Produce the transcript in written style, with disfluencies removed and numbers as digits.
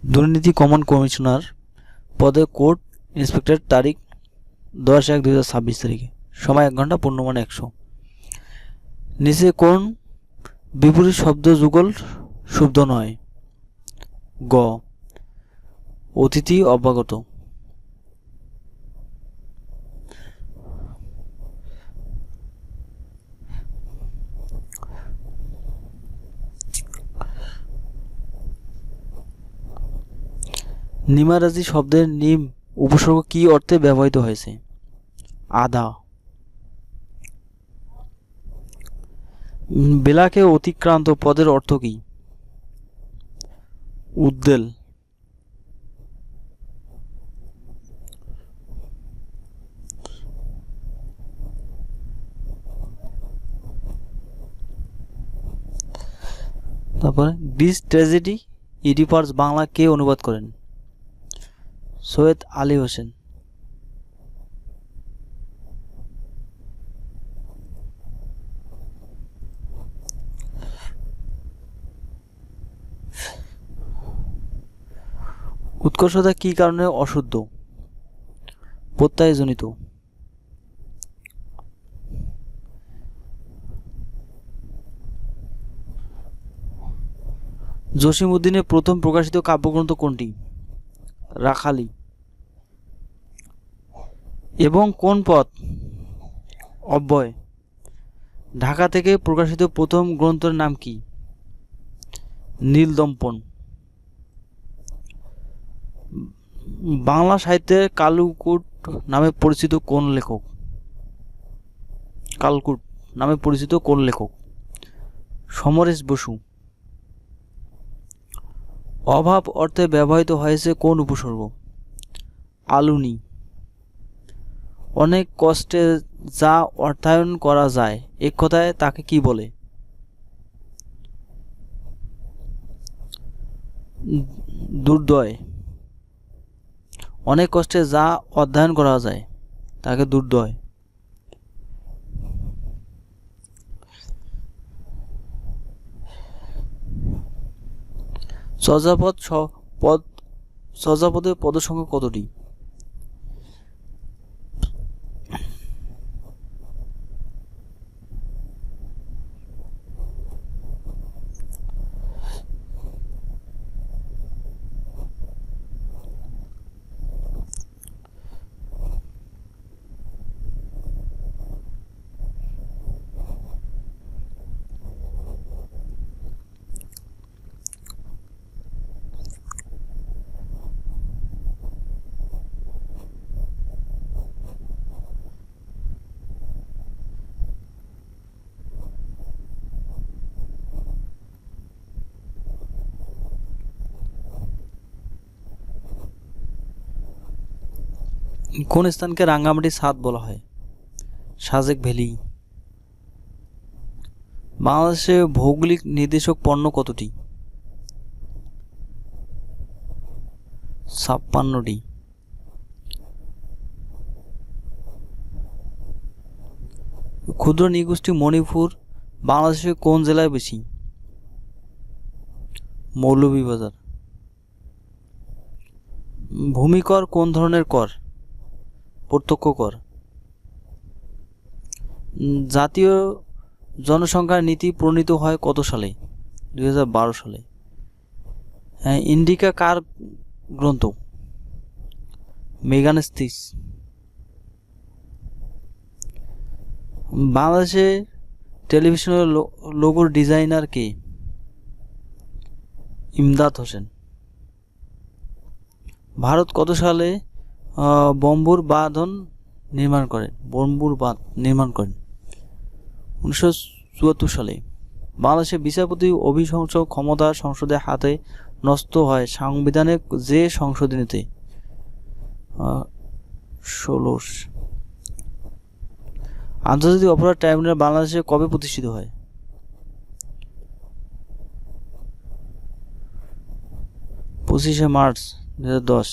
দুর্নীতি common commissioner পদে court inspector, তারিখ 10/1/2026 তারিখে, সময় 1 ঘন্টা, পূর্ণমান 100। নিচে কোন বিপরীত শব্দ যুগল শুদ্ধ নয়? গ, অতিথি অভ্যাগত। নিমারাজি শব্দের নিম উপসর্গ কি অর্থে ব্যবহৃত হয়েছে? আদা। বেলাকে অতিক্রান্ত পদের অর্থ কি? উদ্বেল। তারপরে বিচ ট্র্যাজেডি ইডিপাস বাংলা কে অনুবাদ করেন? সৈয়দ আলী হোসেন। উৎকর্ষতা কি কারণে অশুদ্ধ? প্রত্যয়জনিত। জসিমউদ্দিনের প্রথম প্রকাশিত কাব্যগ্রন্থ কোনটি? রাখালি। এবং কোন পদ? অব্যয়। ঢাকা থেকে প্রকাশিত প্রথম গ্রন্থের নাম কি? নীলদর্পণ। বাংলা সাহিত্যে কালকূট নামে পরিচিত কোন লেখক? কালকূট নামে পরিচিত কোন লেখক? সমরেশ বসু। অভাব অর্থে ব্যবহৃত হয়েছে কোন উপসর্গ? আলুনি। অনেক কষ্টে যা অর্থায়ন করা যায় এক কথায় তাকে কি বলে? দুর্দয়। অনেক কষ্টে যা অধ্যয়ন করা যায় তাকে দুর্দয়। চর্যাপদের পদসংখ্যা কতটি? কোন স্থানকে রাঙ্গামাটি ছাদ বলা হয়? সাজেক ভ্যালি। বাংলাদেশে ভৌগোলিক নির্দেশক পণ্য কতটি? 56টি। ক্ষুদ্র নৃগোষ্ঠী মণিপুর বাংলাদেশের কোন জেলায় বেশি? মৌলভীবাজার। ভূমিকর কোন ধরনের কর? প্রত্যক্ষ কর। জাতীয় জনসংখ্যা নীতি প্রণীত হয় কত সালে? 2012 সালে। ইন্ডিকা কার গ্রন্থ? মেগানেস্তিস। বাংলাদেশে টেলিভিশনের লোগোর ডিজাইনার কে? ইমদাদ হোসেন। ভারত কত সালে বম্বুর বাঁধ নির্মাণ করেন? 1974 সালে। বাংলাদেশে বিচারপতি অভিশংস ক্ষমতা সংসদের হাতে ন্যস্ত হয় সাংবিধানিক যে সংশোধনীতে? 16। আন্তর্জাতিক অপরাধ ট্রাইব্যুনাল বাংলাদেশে কবে প্রতিষ্ঠিত হয়? 25শে মার্চ 2010।